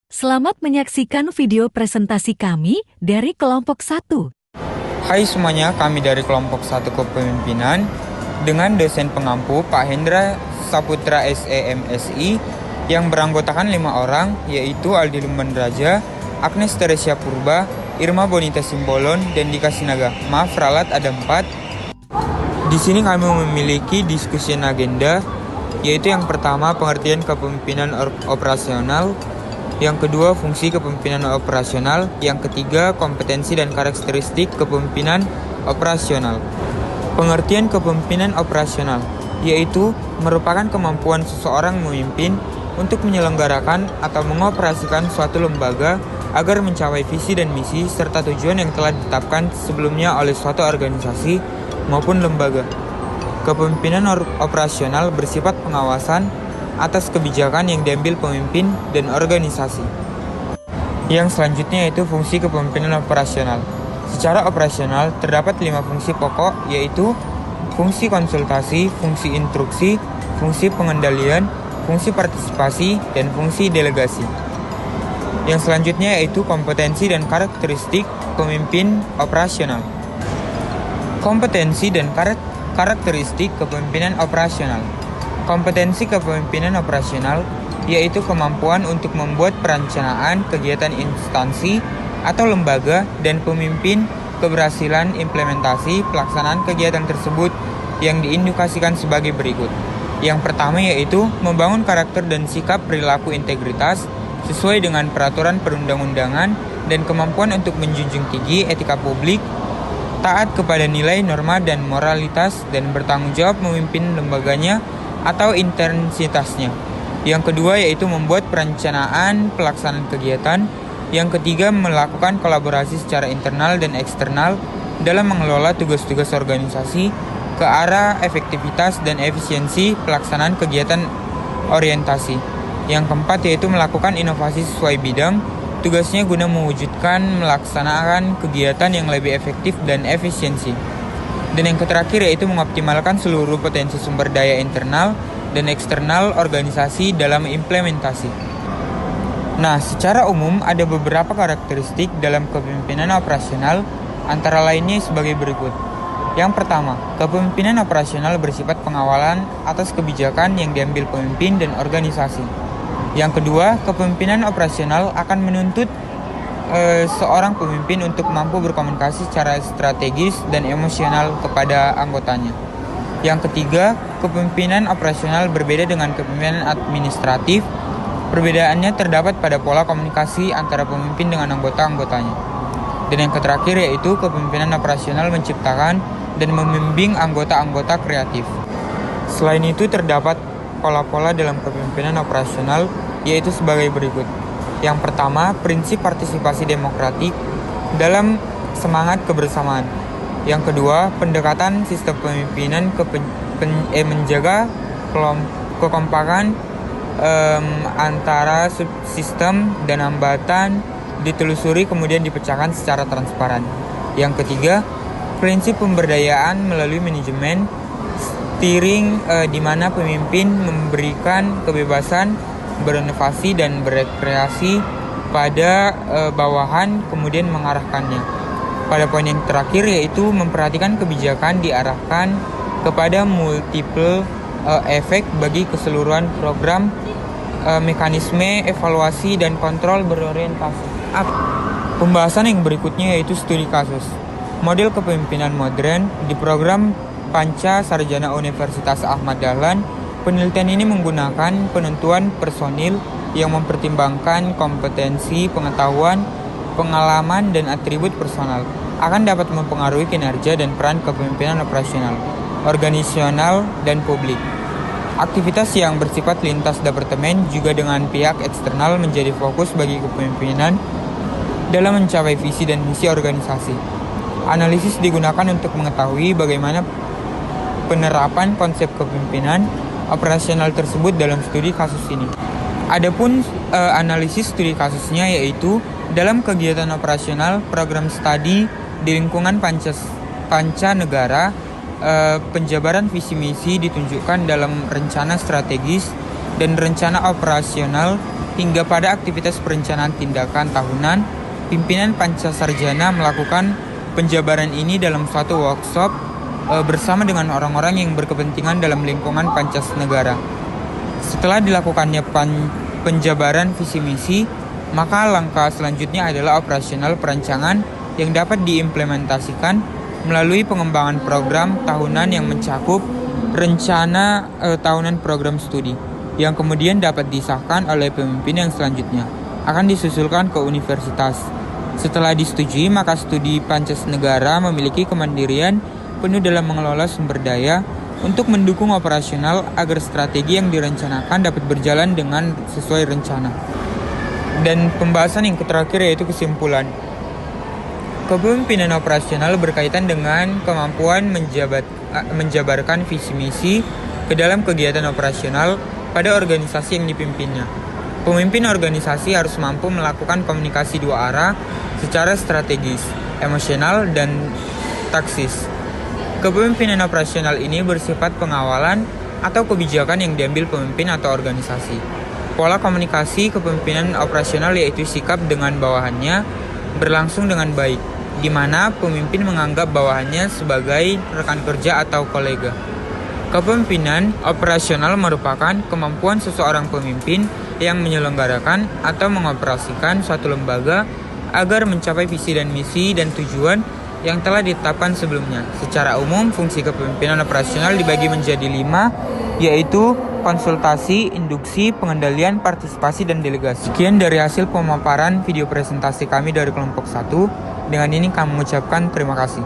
Selamat menyaksikan video presentasi kami dari kelompok 1. Hai semuanya, kami dari kelompok 1 Kepemimpinan dengan dosen pengampu Pak Hendra Saputra SEMSI yang beranggotakan 5 orang, yaitu Aldi Lumbanraja, Agnes Teresia Purba, Irma Bonita Simbolon, dan Dika Sinaga. Maaf, ralat ada 4. Di sini kami memiliki diskusi agenda, yaitu yang pertama pengertian kepemimpinan operasional, yang kedua fungsi kepemimpinan operasional, yang ketiga kompetensi dan karakteristik kepemimpinan operasional. Pengertian kepemimpinan operasional yaitu merupakan kemampuan seseorang memimpin untuk menyelenggarakan atau mengoperasikan suatu lembaga agar mencapai visi dan misi serta tujuan yang telah ditetapkan sebelumnya oleh suatu organisasi maupun lembaga. Kepemimpinan operasional bersifat pengawasan atas kebijakan yang diambil pemimpin dan organisasi. Yang selanjutnya yaitu fungsi kepemimpinan operasional. Secara operasional terdapat 5 fungsi pokok, yaitu fungsi konsultasi, fungsi instruksi, fungsi pengendalian, fungsi partisipasi, dan fungsi delegasi. Yang selanjutnya yaitu kompetensi dan karakteristik pemimpin operasional. Kompetensi dan karakteristik kepemimpinan operasional. Kompetensi kepemimpinan operasional yaitu kemampuan untuk membuat perencanaan kegiatan instansi atau lembaga dan pemimpin keberhasilan implementasi pelaksanaan kegiatan tersebut yang diindikasikan sebagai berikut. Yang pertama yaitu membangun karakter dan sikap perilaku integritas sesuai dengan peraturan perundang-undangan dan kemampuan untuk menjunjung tinggi etika publik, taat kepada nilai, norma, dan moralitas, dan bertanggung jawab memimpin lembaganya atau intensitasnya. Yang kedua yaitu membuat perencanaan pelaksanaan kegiatan. Yang ketiga melakukan kolaborasi secara internal dan eksternal dalam mengelola tugas-tugas organisasi ke arah efektivitas dan efisiensi pelaksanaan kegiatan orientasi. Yang keempat yaitu melakukan inovasi sesuai bidang tugasnya guna mewujudkan melaksanakan kegiatan yang lebih efektif dan efisiensi. Dan yang terakhir yaitu mengoptimalkan seluruh potensi sumber daya internal dan eksternal organisasi dalam implementasi. Nah, secara umum ada beberapa karakteristik dalam kepemimpinan operasional, antara lainnya sebagai berikut. Yang pertama, kepemimpinan operasional bersifat pengawalan atas kebijakan yang diambil pemimpin dan organisasi. Yang kedua, kepemimpinan operasional akan menuntut seorang pemimpin untuk mampu berkomunikasi secara strategis dan emosional kepada anggotanya. Yang ketiga, kepemimpinan operasional berbeda dengan kepemimpinan administratif. Perbedaannya terdapat pada pola komunikasi antara pemimpin dengan anggota-anggotanya. Dan yang terakhir yaitu kepemimpinan operasional menciptakan dan membimbing anggota-anggota kreatif. Selain itu terdapat pola-pola dalam kepemimpinan operasional yaitu sebagai berikut. Yang pertama, prinsip partisipasi demokratik dalam semangat kebersamaan. Yang kedua, pendekatan sistem pemimpinan menjaga kekompakan antara subsistem dan hambatan ditelusuri kemudian dipecahkan secara transparan. Yang ketiga, prinsip pemberdayaan melalui manajemen steering di mana pemimpin memberikan kebebasan berinovasi dan berekreasi pada bawahan kemudian mengarahkannya. Pada poin yang terakhir yaitu memperhatikan kebijakan diarahkan kepada multiple efek bagi keseluruhan program, mekanisme evaluasi dan kontrol berorientasi. Pembahasan yang berikutnya yaitu studi kasus. Model kepemimpinan modern di program Panca Sarjana Universitas Ahmad Dahlan. Penelitian ini menggunakan penentuan personil yang mempertimbangkan kompetensi, pengetahuan, pengalaman, dan atribut personal akan dapat mempengaruhi kinerja dan peran kepemimpinan operasional, organisasional, dan publik. Aktivitas yang bersifat lintas departemen juga dengan pihak eksternal menjadi fokus bagi kepemimpinan dalam mencapai visi dan misi organisasi. Analisis digunakan untuk mengetahui bagaimana penerapan konsep kepemimpinan operasional tersebut dalam studi kasus ini. Adapun analisis studi kasusnya yaitu dalam kegiatan operasional program studi di lingkungan panca negara, penjabaran visi misi ditunjukkan dalam rencana strategis dan rencana operasional hingga pada aktivitas perencanaan tindakan tahunan, pimpinan Pancasarjana melakukan penjabaran ini dalam suatu workshop bersama dengan orang-orang yang berkepentingan dalam lingkungan Pancasnegara. Setelah dilakukannya penjabaran visi misi, maka langkah selanjutnya adalah operasional perancangan yang dapat diimplementasikan melalui pengembangan program tahunan yang mencakup rencana tahunan program studi, yang kemudian dapat disahkan oleh pemimpin yang selanjutnya akan disusulkan ke universitas. Setelah disetujui, maka studi Pancasnegara memiliki kemandirian penuh dalam mengelola sumber daya untuk mendukung operasional agar strategi yang direncanakan dapat berjalan dengan sesuai rencana. Dan pembahasan yang terakhir yaitu kesimpulan. Kepemimpinan operasional berkaitan dengan kemampuan menjabarkan visi misi ke dalam kegiatan operasional pada organisasi yang dipimpinnya. Pemimpin organisasi harus mampu melakukan komunikasi dua arah secara strategis, emosional, dan taktis. Kepemimpinan operasional ini bersifat pengawalan atau kebijakan yang diambil pemimpin atau organisasi. Pola komunikasi kepemimpinan operasional yaitu sikap dengan bawahannya berlangsung dengan baik, di mana pemimpin menganggap bawahannya sebagai rekan kerja atau kolega. Kepemimpinan operasional merupakan kemampuan seseorang pemimpin yang menyelenggarakan atau mengoperasikan suatu lembaga agar mencapai visi dan misi dan tujuan yang telah ditetapkan sebelumnya. Secara umum, fungsi kepemimpinan operasional dibagi menjadi 5, yaitu konsultasi, induksi, pengendalian, partisipasi, dan delegasi. Sekian dari hasil pemaparan video presentasi kami dari kelompok 1. Dengan ini kami mengucapkan terima kasih.